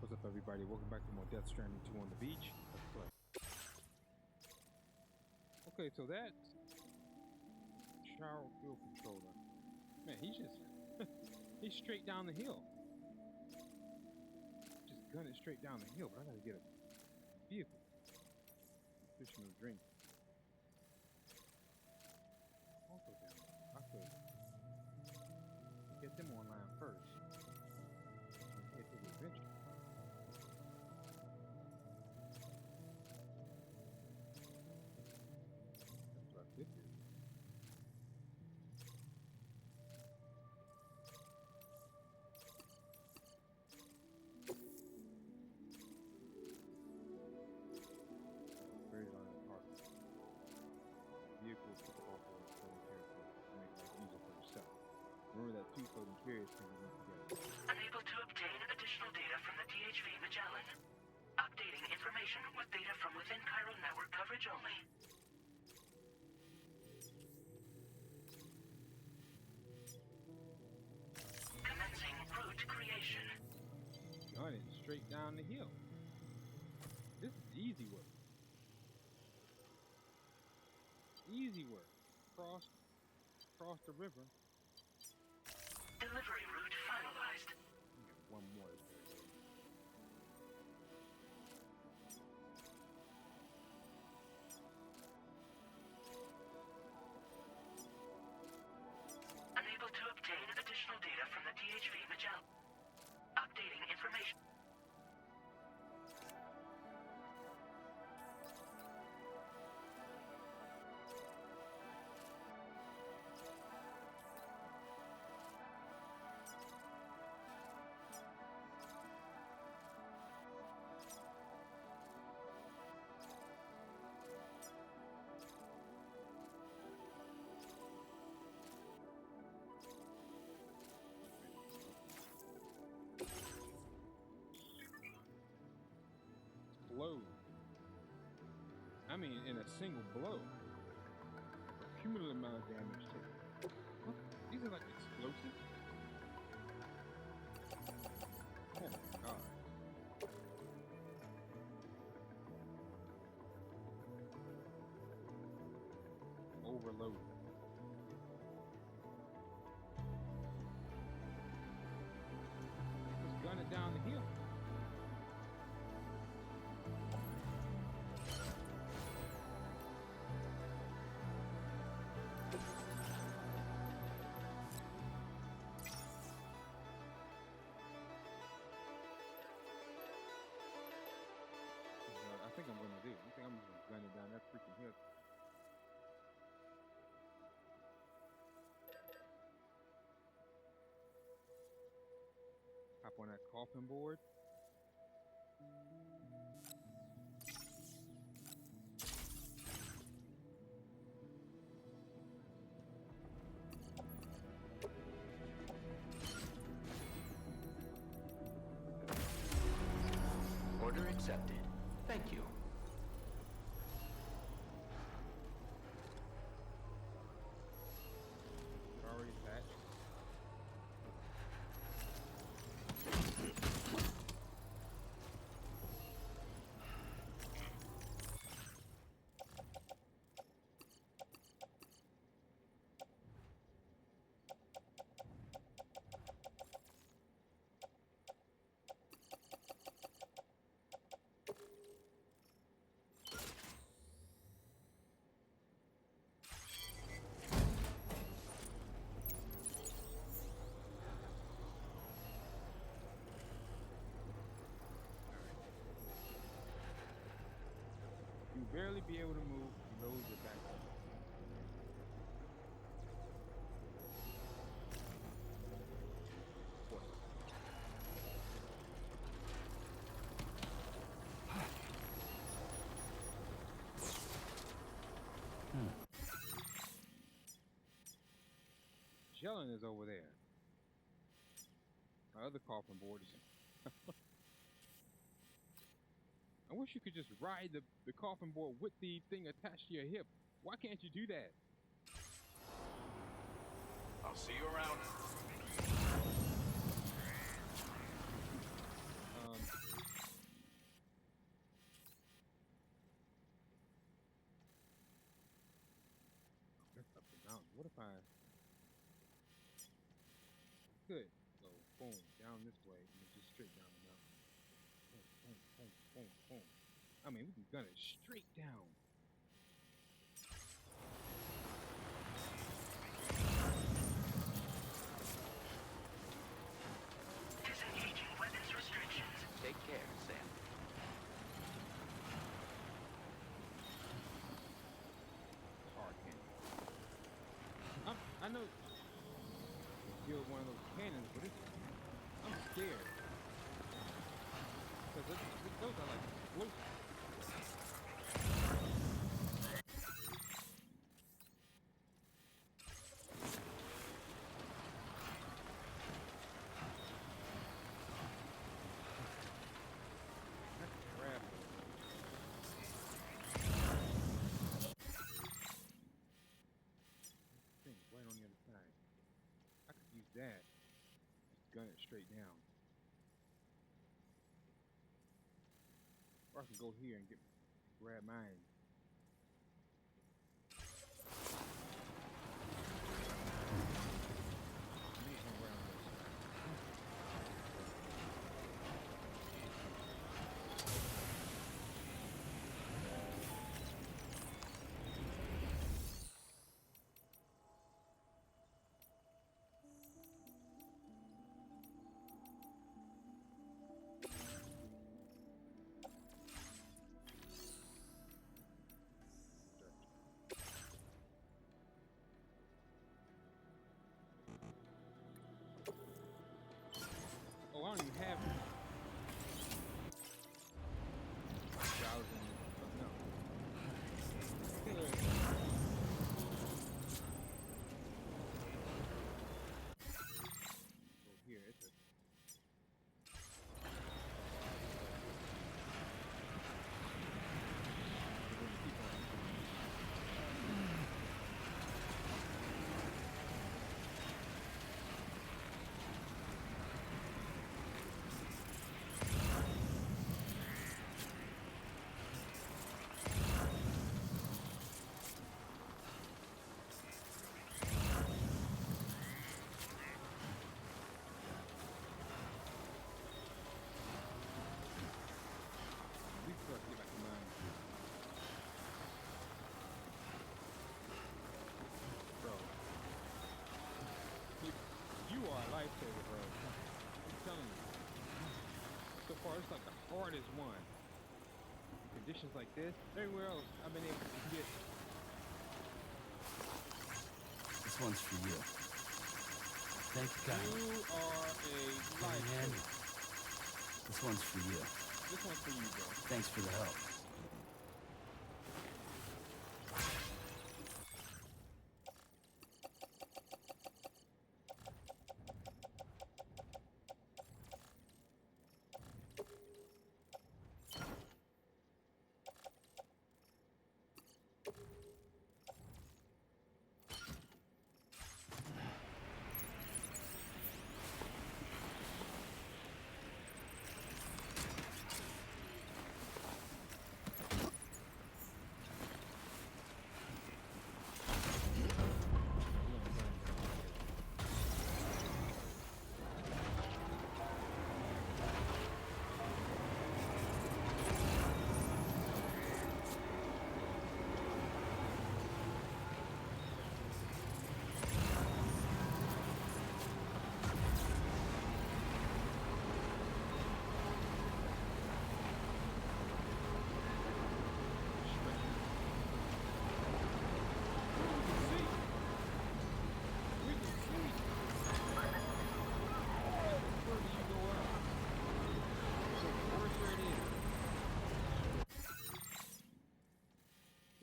What's up, everybody? Welcome back to more Death Stranding 2 on the beach. Let's play. Okay, so that shower fuel controller. Man, he's just he's straight down the hill. Just gunning straight down the hill, but I gotta get a vehicle. Additional drink. Also down. I could get them online first. And get to the adventure. That's what I did here. Very long and hard. Vehicles took off for a stolen character to make life easier for yourself. Remember that two stolen carriers can be linked together. Unable to obtain additional data from the DHV Magellan. Updating information with data from within Cairo network coverage only. Commencing route creation. Gunning straight down the hill. This is easy work. Easy work. Cross the river. Delivery route finalized. One more. Unable to obtain additional data from the DHV Magellan. Updating information. Blow. I mean, in a single blow. A cumulative amount of damage taken. What? These are like explosives? Oh my god. Overload. Just gun it down the hill. I think I'm gonna do. I think I'm just gonna gun it down that freaking hill. Hop on that coffin board. Order accepted. Thank you. Already patched. You barely be able to move, you load your back up. What? Jellin is over there. My other coffin board is... I wish you could just ride the coffin board with the thing attached to your hip. Why can't you do that? I'll see you around. Good. So boom, down this way, and then just straight down the mountain. Boom, boom, boom, boom, boom. I mean, we can gun it straight down. Disengaging weapons restrictions. Take care, Sam. Hard cannon. I know deal with one of those cannons, but I'm scared. Because those are like explosives. That's a grab. Thing right on the other side. I could use that. Just gun it straight down. Or I can go here and grab mine. Oh, I don't even have it. Browsing. No. Go here. It's a. You are a lifesaver, bro. I'm telling you. So far, it's like the hardest one. In conditions like this, everywhere else, I've been able to get. This one's for you. Thank you, kindly. You are a lifesaver. This one's for you. This one's for you, bro. Thanks for the help.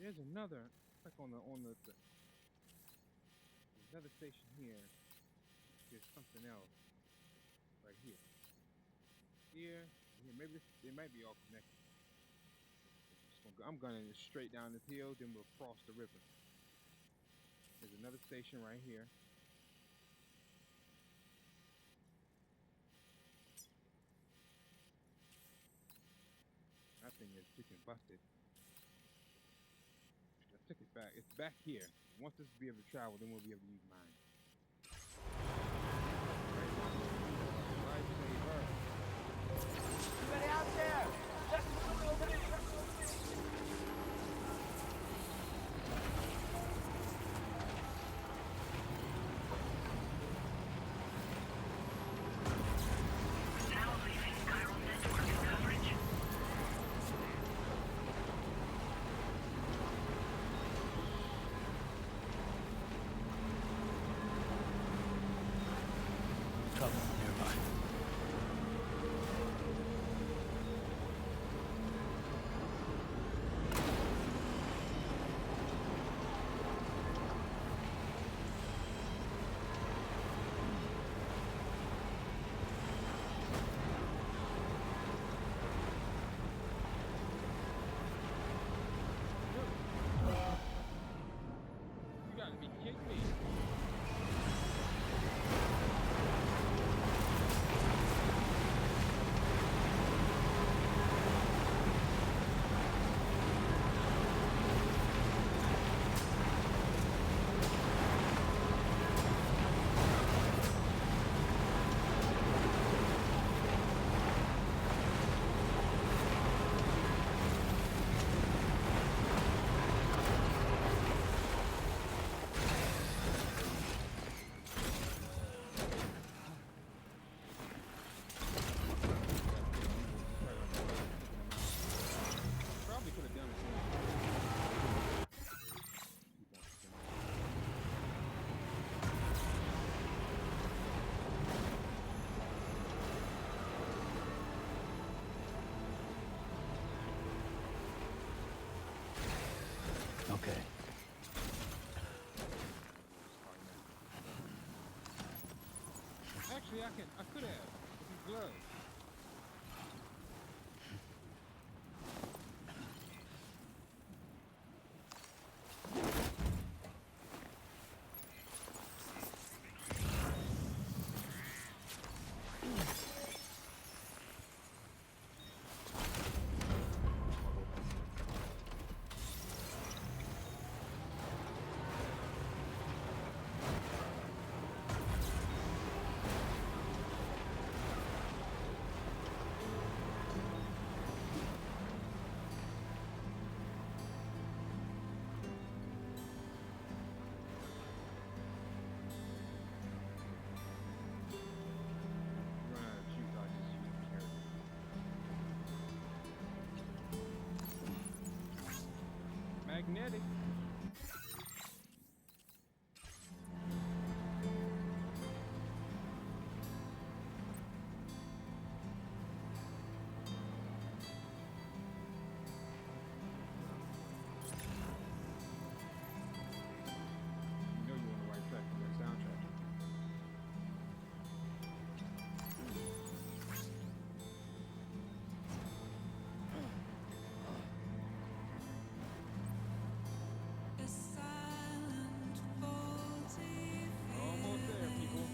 There's another, like on the another station here. There's something else right here. Here, maybe they might be all connected. I'm gunning it straight down this hill, then we'll cross the river. There's another station right here. That thing is freaking busted. I took it back. It's back here. Once this will be able to travel, then we'll be able to use mine. Right I could have with these gloves. Magnetic. You know you're on the right track with that soundtrack. Almost there, people.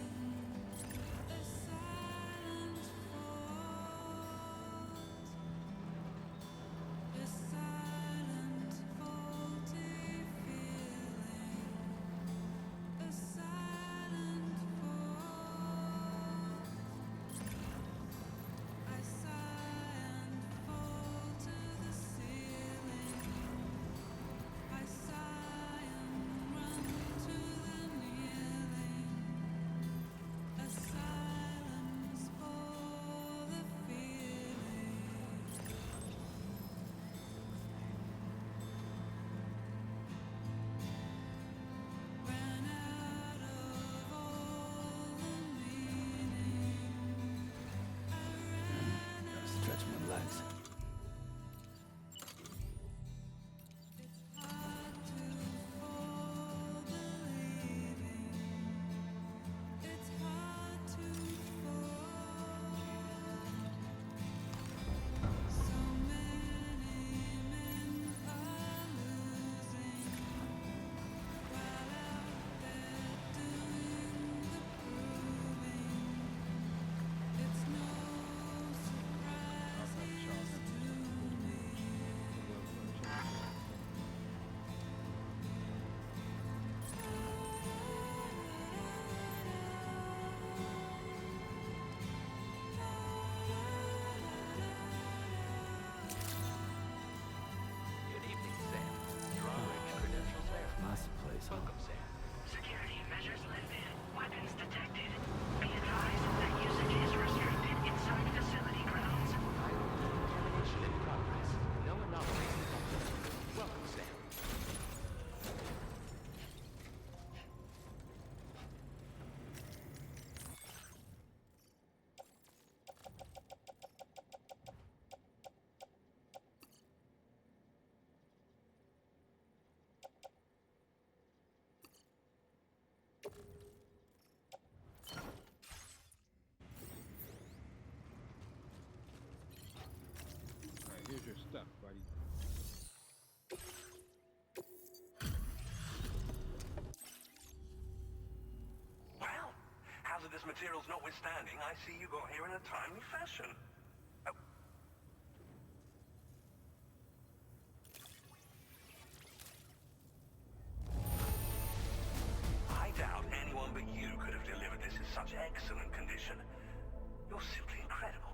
Gotta stretch my legs. Good evening, Sam. Your operating credentials verified. That's the place, huh? Welcome, Sam. Security measures lifted. Weapons detected. Be advised that usage is restricted inside facility grounds. Contamination in progress. No anomalies detected. Welcome, Sam. Alright, here's your stuff, buddy. Well, hazardous materials notwithstanding, I see you got here in a timely fashion. Oh. I doubt anyone but you could have delivered this in such excellent condition. You're simply incredible.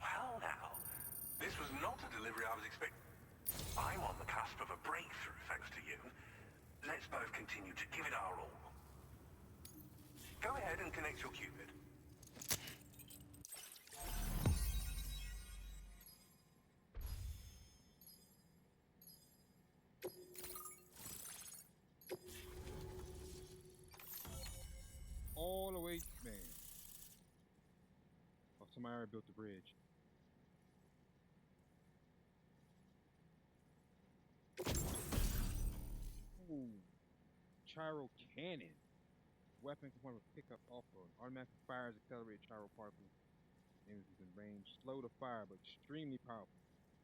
Well now, this was not a delivery I was expecting. I'm on the cusp of a breakthrough thanks to you. Let's both continue to give it our all. Go ahead and connect your Cupid. All the way, man. Oh, somebody already built the bridge. gyro cannon. Weapon component with pickup off-road. Automatically fires accelerated gyro particles. Enemies within range. Slow to fire, but extremely powerful.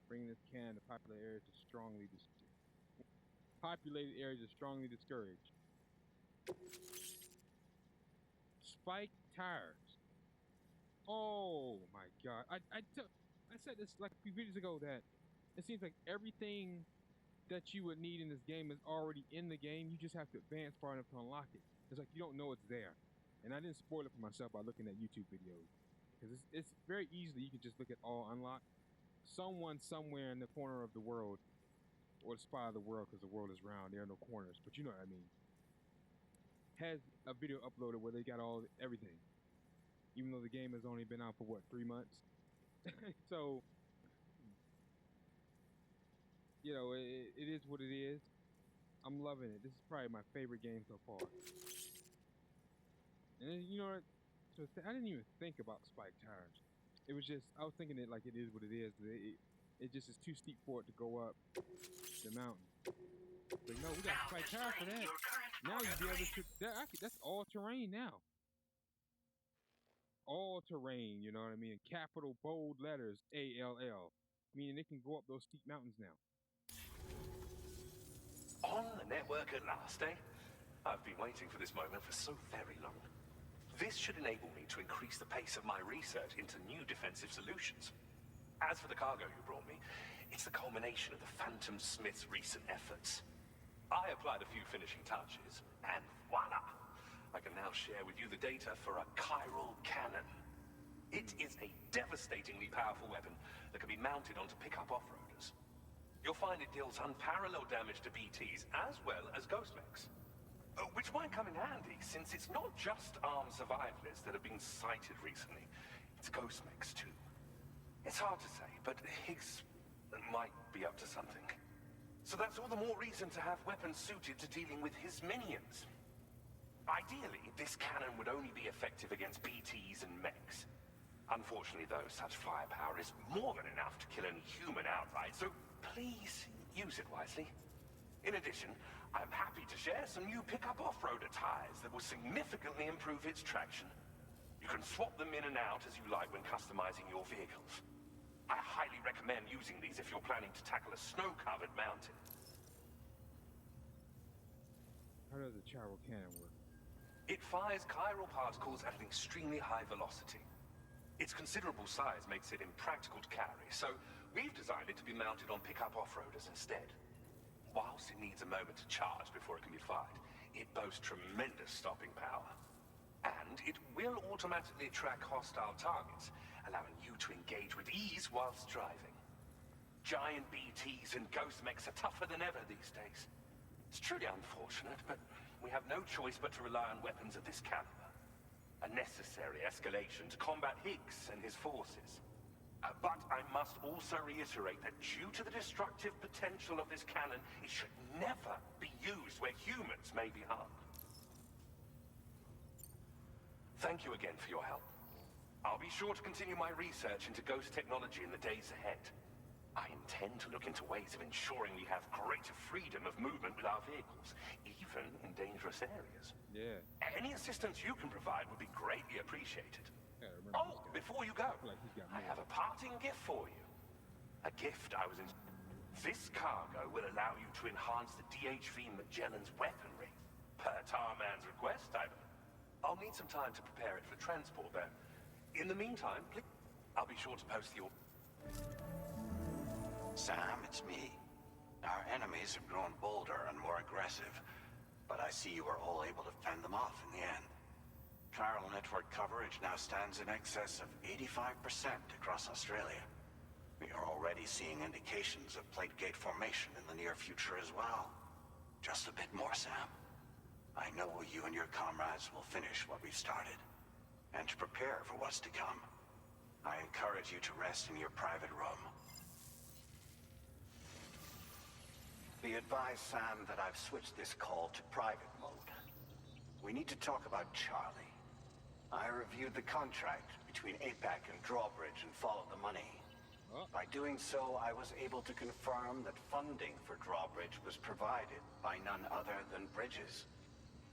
Bringing this cannon to populated areas to strongly discouraged. Spike tires. Oh my god. I said this like a few videos ago that it seems like everything that you would need in this game is already in the game. You just have to advance far enough to unlock it. It's like you don't know it's there. And I didn't spoil it for myself by looking at YouTube videos. Because it's very easily, you can just look at all unlocked. Someone somewhere in the corner of the world, or the spot of the world, because the world is round, there are no corners, but you know what I mean, has a video uploaded where they got everything. Even though the game has only been out for what, 3 months? So, you know, it is what it is. I'm loving it. This is probably my favorite game so far. And then, you know what? So I didn't even think about spike tires. It was just, I was thinking it like it is what it is. It just is too steep for it to go up the mountain. But no, we got spike tires for that. Now you'd be able to, that's all terrain now. All terrain, you know what I mean? Capital bold letters, ALL. Meaning they can go up those steep mountains now. On the network at last, eh? I've been waiting for this moment for so very long. This should enable me to increase the pace of my research into new defensive solutions. As for the cargo you brought me, it's the culmination of the Phantom Smith's recent efforts. I applied a few finishing touches, and voila! I can now share with you the data for a chiral cannon. It is a devastatingly powerful weapon that can be mounted onto pickup off-roaders. You'll find it deals unparalleled damage to BTs as well as ghost mechs. Which might come in handy, since it's not just armed survivalists that have been sighted recently. It's ghost mechs too. It's hard to say, but Higgs might be up to something. So that's all the more reason to have weapons suited to dealing with his minions. Ideally, this cannon would only be effective against BTs and mechs. Unfortunately, though, such firepower is more than enough to kill any human outright, so please use it wisely. In addition, I'm happy to share some new pickup off-roader tires that will significantly improve its traction. You can swap them in and out as you like when customizing your vehicles. I highly recommend using these if you're planning to tackle a snow-covered mountain. How does the gyro cannon work? It fires chiral particles at an extremely high velocity. Its considerable size makes it impractical to carry, so we've designed it to be mounted on pickup off-roaders instead. Whilst it needs a moment to charge before it can be fired, it boasts tremendous stopping power. And it will automatically track hostile targets, allowing you to engage with ease whilst driving. Giant BTs and ghost mechs are tougher than ever these days. It's truly unfortunate, but we have no choice but to rely on weapons of this caliber. A necessary escalation to combat Higgs and his forces. But I must also reiterate that due to the destructive potential of this cannon, it should never be used where humans may be harmed. Thank you again for your help. I'll be sure to continue my research into ghost technology in the days ahead. I intend to look into ways of ensuring we have greater freedom of movement with our vehicles, even in dangerous areas. Yeah. Any assistance you can provide would be greatly appreciated. Yeah, I remember Oh, this guy. before you go, I feel like he's got I more. have a parting gift for you. A gift I was in... This cargo will allow you to enhance the DHV Magellan's weaponry. Per Tarman's request, I'll need some time to prepare it for transport, though. In the meantime, I'll be sure to post the... Sam, it's me. Our enemies have grown bolder and more aggressive, but I see you were all able to fend them off in the end. Chiral network coverage now stands in excess of 85% across Australia. We are already seeing indications of plate gate formation in the near future as well. Just a bit more, Sam. I know you and your comrades will finish what we've started. And to prepare for what's to come, I encourage you to rest in your private room. Be advised, Sam, that I've switched this call to private mode. We need to talk about Charlie. I reviewed the contract between APAC and Drawbridge and followed the money. Oh. By doing so, I was able to confirm that funding for Drawbridge was provided by none other than Bridges.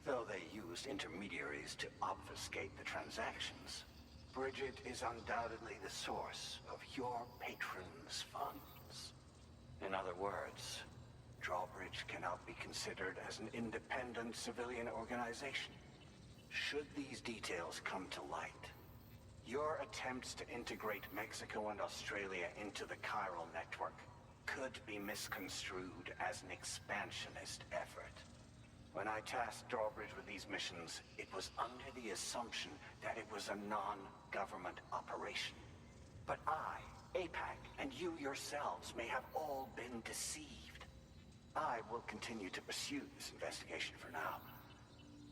Though they used intermediaries to obfuscate the transactions, Bridget is undoubtedly the source of your patron's funds. In other words, Drawbridge cannot be considered as an independent civilian organization. Should these details come to light, your attempts to integrate Mexico and Australia into the chiral network could be misconstrued as an expansionist effort. When I tasked Drawbridge with these missions, it was under the assumption that it was a non-government operation. But I, APAC, and you yourselves may have all been deceived. I will continue to pursue this investigation for now.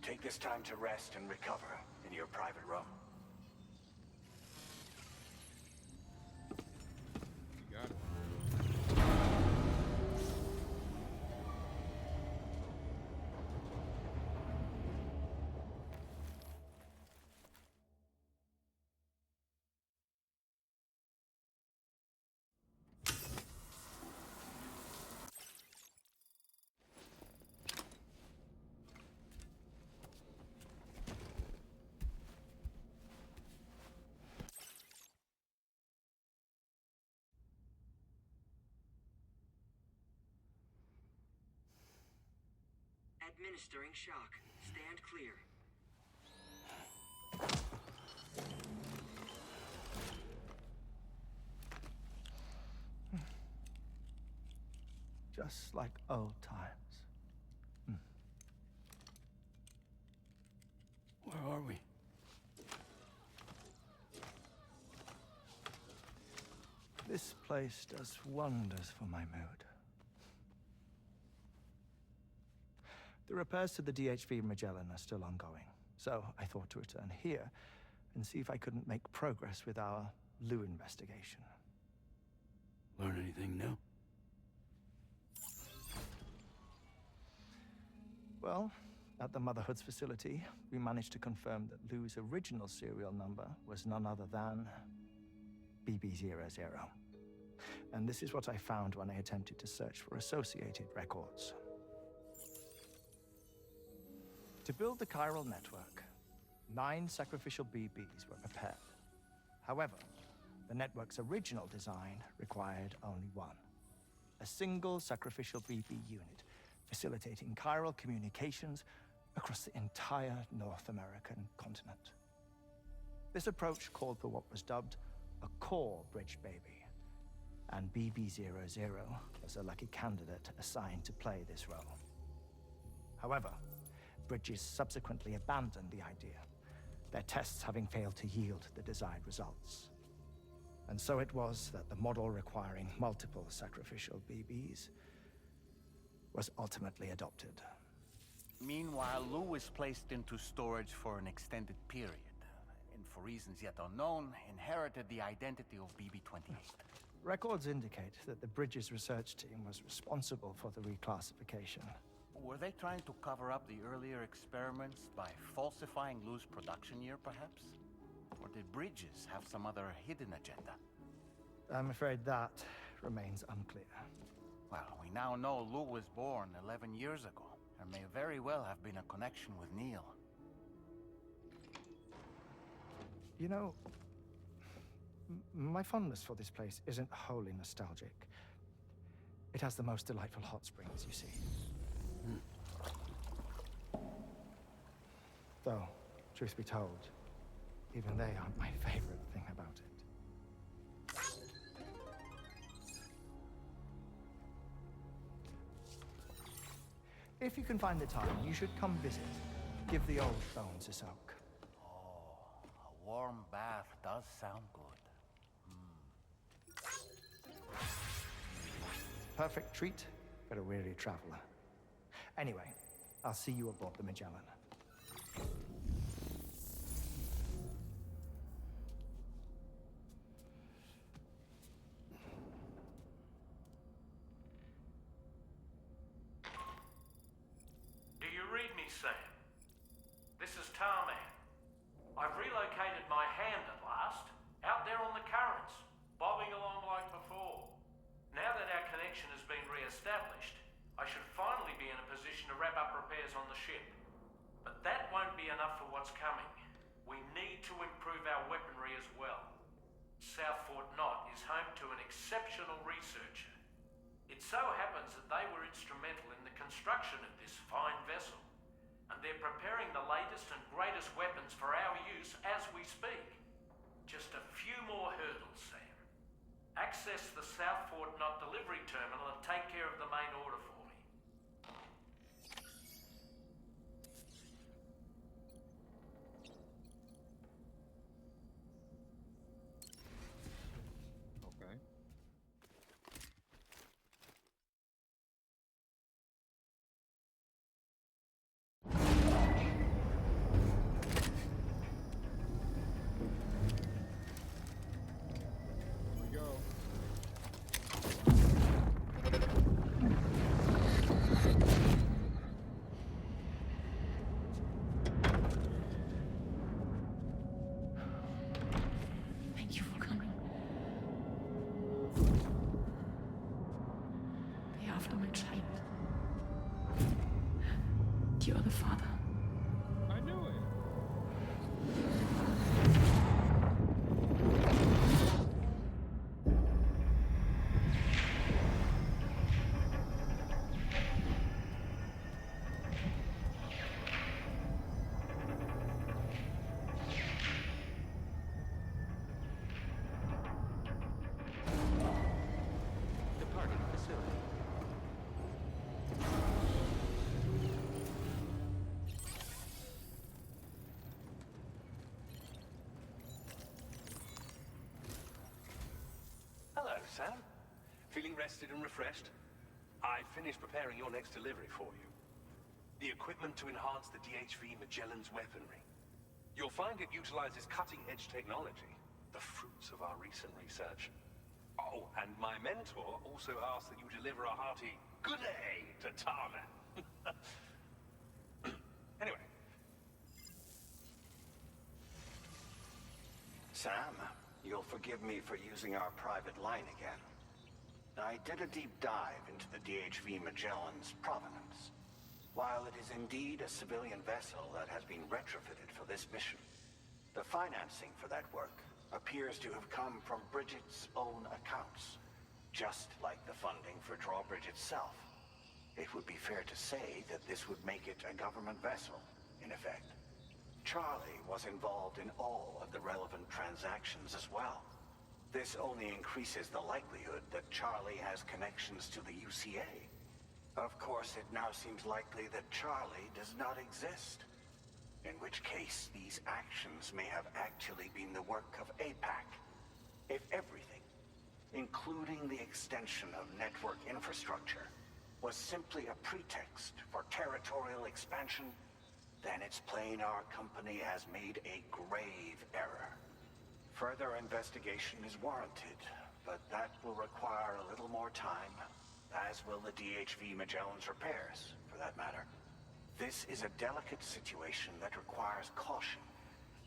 Take this time to rest and recover in your private room. You got it. Administering shock. Stand clear. Just like old times. Where are we? This place does wonders for my mood. The repairs to the DHV Magellan are still ongoing, so I thought to return here and see if I couldn't make progress with our Lou investigation. Learn anything new? Well, at the Motherhood's facility, we managed to confirm that Lou's original serial number was none other than BB00. And this is what I found when I attempted to search for associated records. To build the chiral network, 9 sacrificial BBs were prepared. However, the network's original design required only one. A single sacrificial BB unit, facilitating chiral communications across the entire North American continent. This approach called for what was dubbed a core bridge baby, and BB00 was a lucky candidate assigned to play this role. However, Bridges subsequently abandoned the idea, their tests having failed to yield the desired results. And so it was that the model requiring multiple sacrificial BBs was ultimately adopted. Meanwhile, Lou was placed into storage for an extended period, and for reasons yet unknown, inherited the identity of BB-28. Records indicate that the Bridges research team was responsible for the reclassification. Were they trying to cover up the earlier experiments by falsifying Lou's production year, perhaps? Or did Bridges have some other hidden agenda? I'm afraid that remains unclear. Well, we now know Lou was born 11 years ago. There may very well have been a connection with Neil. You know, my fondness for this place isn't wholly nostalgic. It has the most delightful hot springs, you see. Though, truth be told, even they aren't my favorite thing about it. If you can find the time, you should come visit. Give the old bones a soak. Oh, a warm bath does sound good. Perfect treat for a weary traveler. Anyway, I'll see you aboard the Magellan. Do you read me, Sam? This is Tarman. I've relocated my hand at last, out there on the currents, bobbing along like before. Now that our connection has been re-established, I should finally be in a position to wrap up repairs on the ship. But that won't be enough for what's coming. We need to improve our weaponry as well. South Fort Knot is home to an exceptional researcher. It so happens that they were instrumental in the construction of this fine vessel, and they're preparing the latest and greatest weapons for our use as we speak. Just a few more hurdles, Sam. Access the South Fort Knot delivery terminal and take care of the main order for me. Okay. Here we go. Thank you for coming. Be after my child. You are the father. I knew it. Departing facility. Hello, Sam. Feeling rested and refreshed? I finished preparing your next delivery for you. The equipment to enhance the DHV Magellan's weaponry. You'll find it utilizes cutting-edge technology, the fruits of our recent research. Oh, and my mentor also asked that you deliver a hearty good day to Tarman. Anyway. Sam, you'll forgive me for using our private line again. I did a deep dive into the DHV Magellan's provenance. While it is indeed a civilian vessel that has been retrofitted for this mission, the financing for that work appears to have come from Bridget's own accounts, just like the funding for Drawbridge itself. It would be fair to say that this would make it a government vessel, in effect. Charlie was involved in all of the relevant transactions as well. This only increases the likelihood that Charlie has connections to the UCA. Of course, it now seems likely that Charlie does not exist. In which case, these actions may have actually been the work of APAC. If everything, including the extension of network infrastructure, was simply a pretext for territorial expansion, then it's plain our company has made a grave error. Further investigation is warranted, but that will require a little more time, as will the DHV Magellan's repairs, for that matter. This is a delicate situation that requires caution,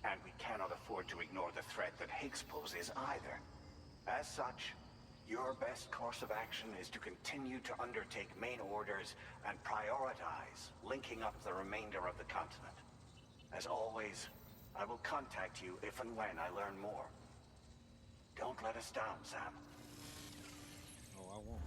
and we cannot afford to ignore the threat that Higgs poses either. As such, your best course of action is to continue to undertake main orders and prioritize linking up the remainder of the continent. As always, I will contact you if and when I learn more. Don't let us down, Sam. Oh, I won't.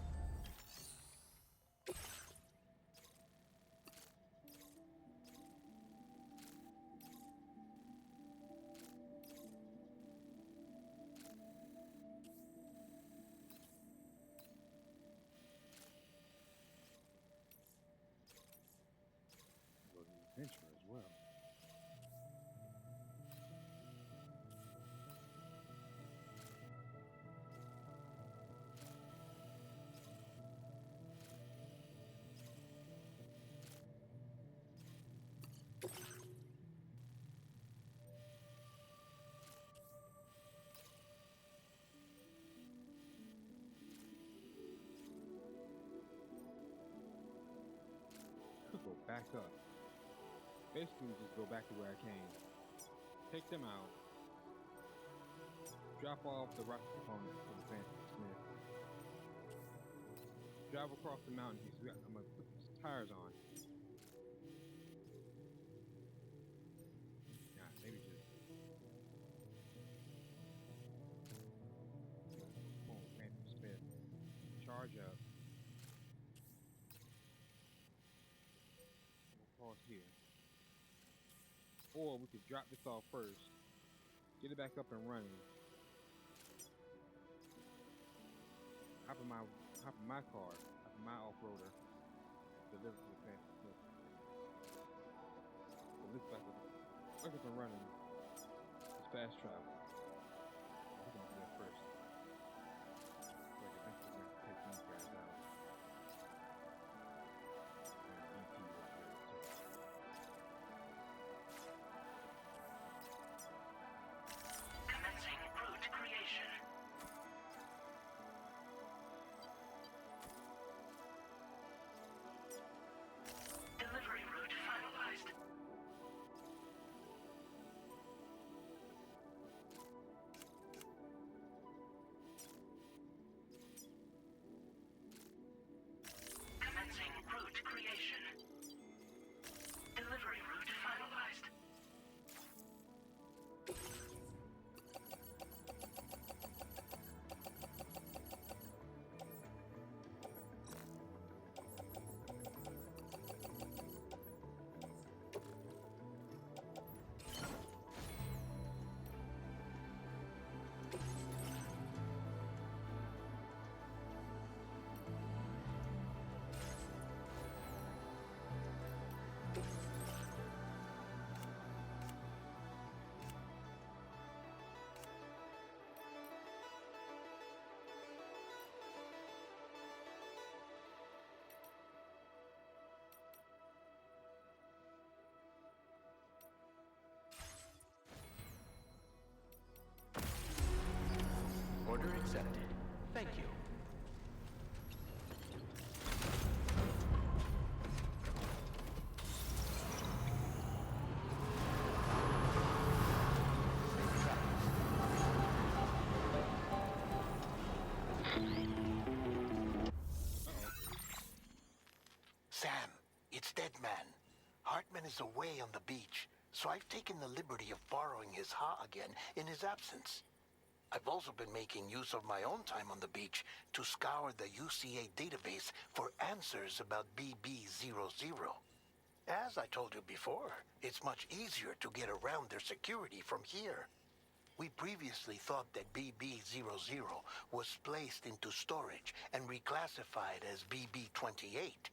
Was an adventure as well. Could go back up. Basically, just go back to where I came. Take them out. Drop off the rocket components for the Phantom Smith. Drive across the mountain. I'm gonna put these tires on. pause here. Or we could drop this off first, get it back up and running, hop in my car, hop in my off-roader, deliver to the Fancy Smith. So this back up and running. It's fast travel. We're gonna do that first. So eventually we're gonna take these guys out. And DT will do it too. Commencing route creation. Delivery route finalized. Commencing route creation. Delivery route finalized. Order accepted. Thank you. Sam, it's Deadman. Hartman is away on the beach, so I've taken the liberty of borrowing his Ha again in his absence. I've also been making use of my own time on the beach to scour the UCA database for answers about BB00. As I told you before, it's much easier to get around their security from here. We previously thought that BB00 was placed into storage and reclassified as BB28,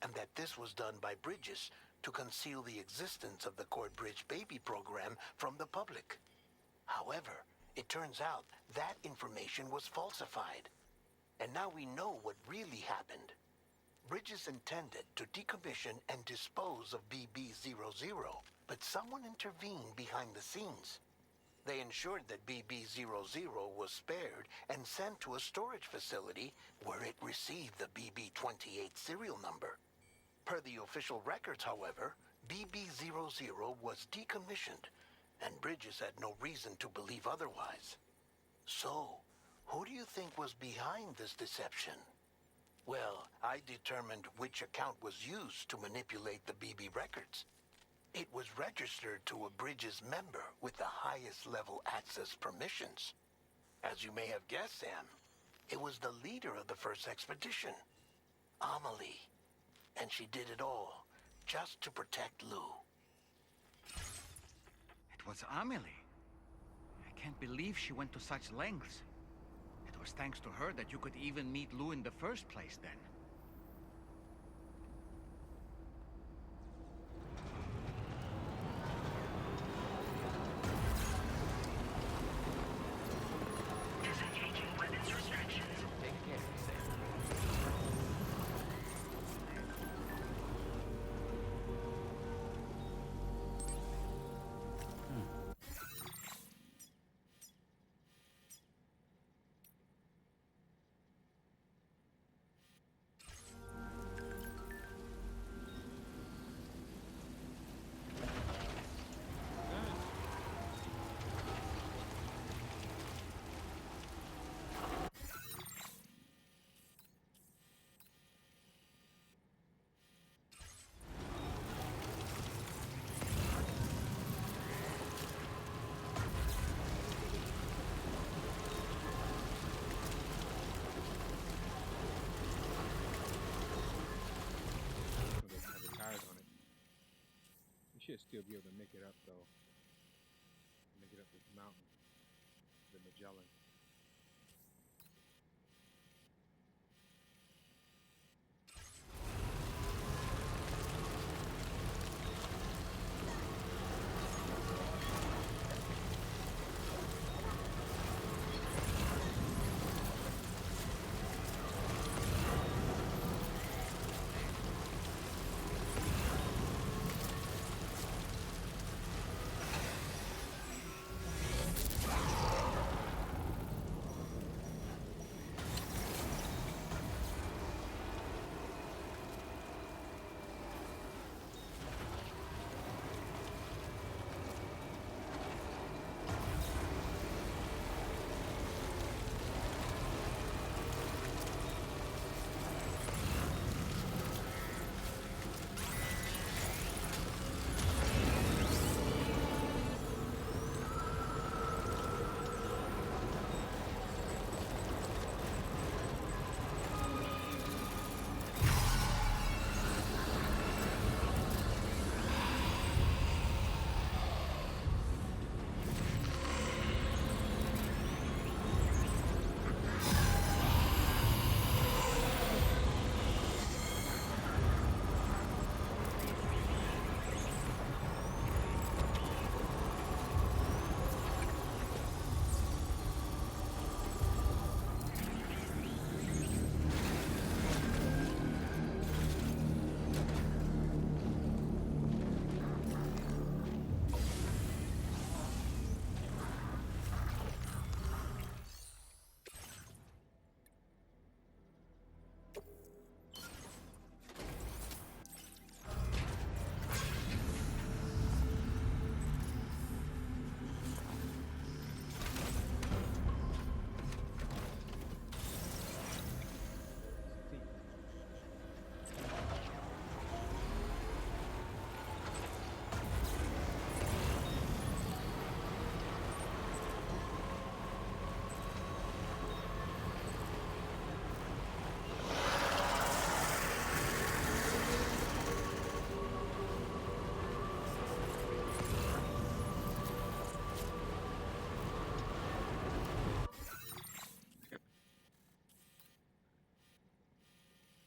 and that this was done by Bridges to conceal the existence of the Corbridge baby program from the public. However, it turns out that information was falsified. And now we know what really happened. Bridges intended to decommission and dispose of BB00, but someone intervened behind the scenes. They ensured that BB00 was spared and sent to a storage facility where it received the BB28 serial number. Per the official records, however, BB00 was decommissioned, and Bridges had no reason to believe otherwise. So, who do you think was behind this deception? Well, I determined which account was used to manipulate the BB records. It was registered to a Bridges member with the highest level access permissions. As you may have guessed, Sam, it was the leader of the first expedition, Amelie. And she did it all just to protect Lou. It was Amelie. I can't believe she went to such lengths. It was thanks to her that you could even meet Lou in the first place then. Disengaging weapons restrictions. Take care, Sam. should still be able to make it up though. Make it up this mountain, the Magellan.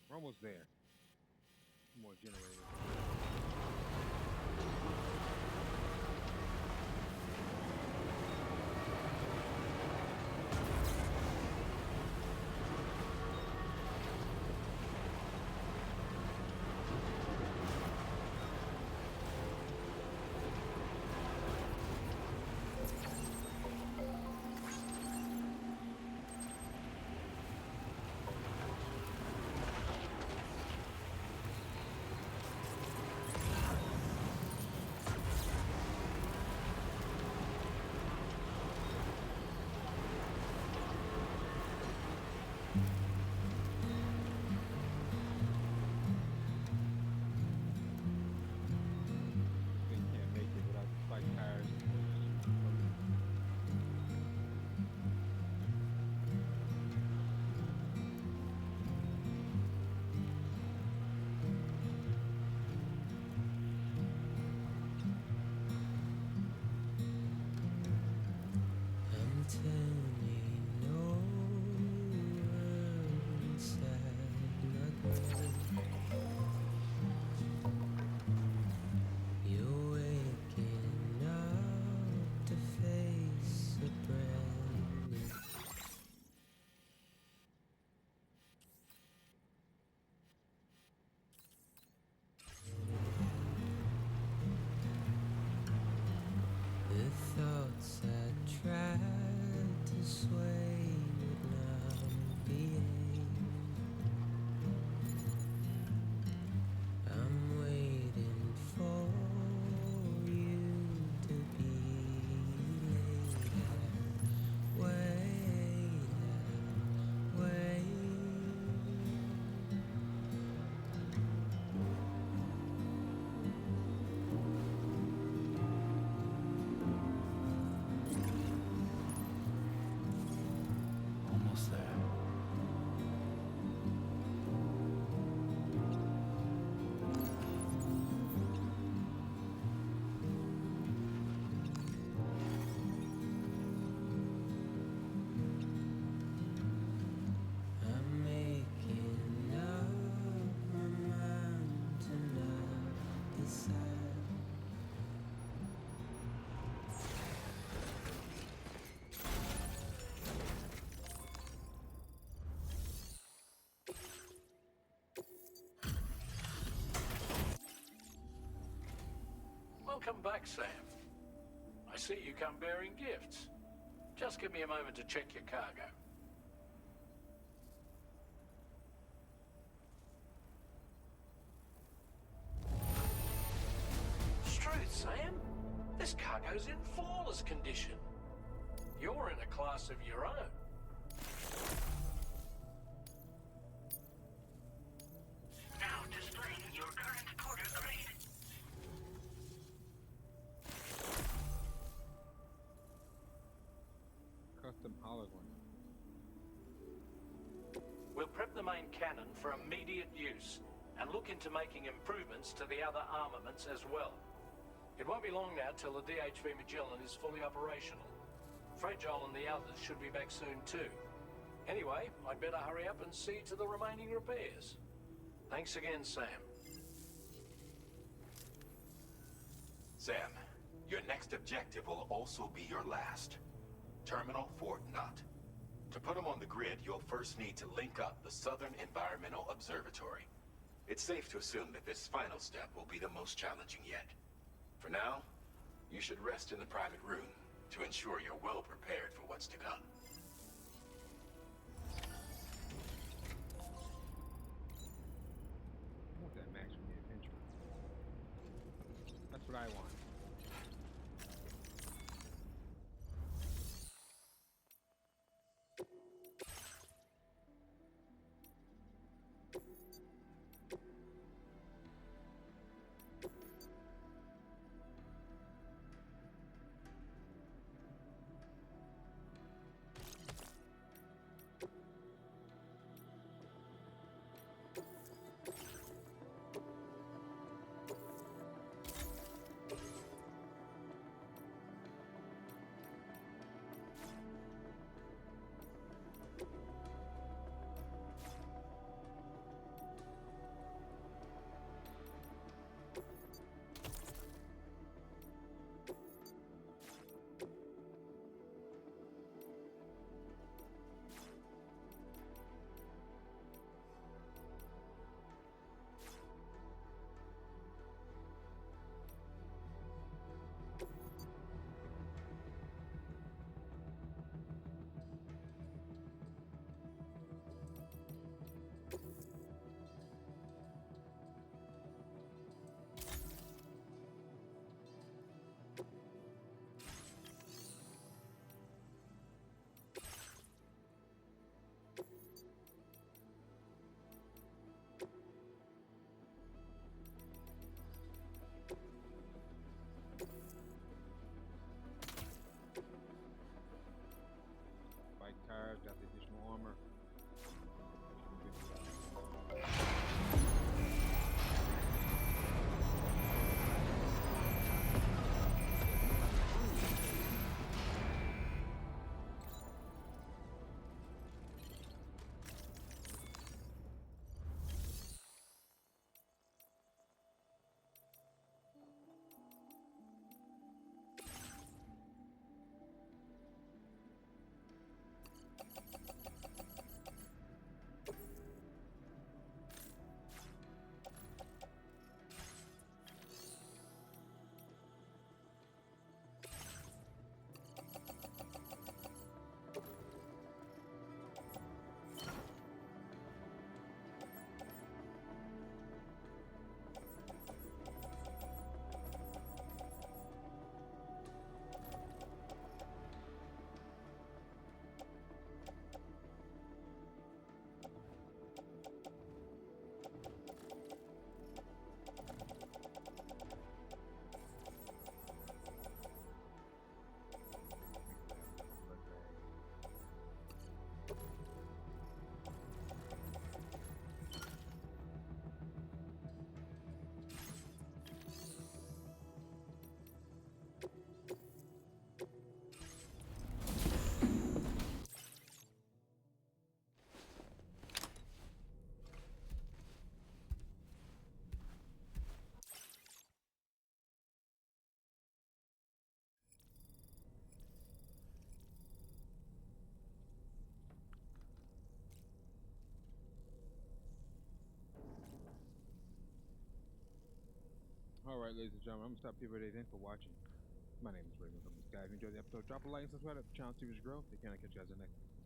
We're almost there. More generators. Welcome back, Sam. I see you come bearing gifts. Just give me a moment to check your cargo. Truth, Sam. This cargo's in flawless condition. You're in a class of your own. Now displaying your current porter grade. Custom hologram. We'll prep the main cannon for immediate use and look into making improvements to the other armaments as well. It won't be long now till the DHV Magellan is fully operational. Fragile and the others should be back soon too. Anyway, I'd better hurry up and see to the remaining repairs. Thanks again, Sam. Sam, your next objective will also be your last. Terminal Fort Knott. To put them on the grid, you'll first need to link up the Southern Environmental Observatory. It's safe to assume that this final step will be the most challenging yet. For now, you should rest in the private room to ensure you're well prepared for what's to come. I want that match with the adventure. That's what I want. Alright, ladies and gentlemen, I'm gonna stop here today. Thanks for watching. My name is Raymond from the Sky. If you enjoyed the episode, drop a like and subscribe to the channel to grow. They can catch you guys in the next one.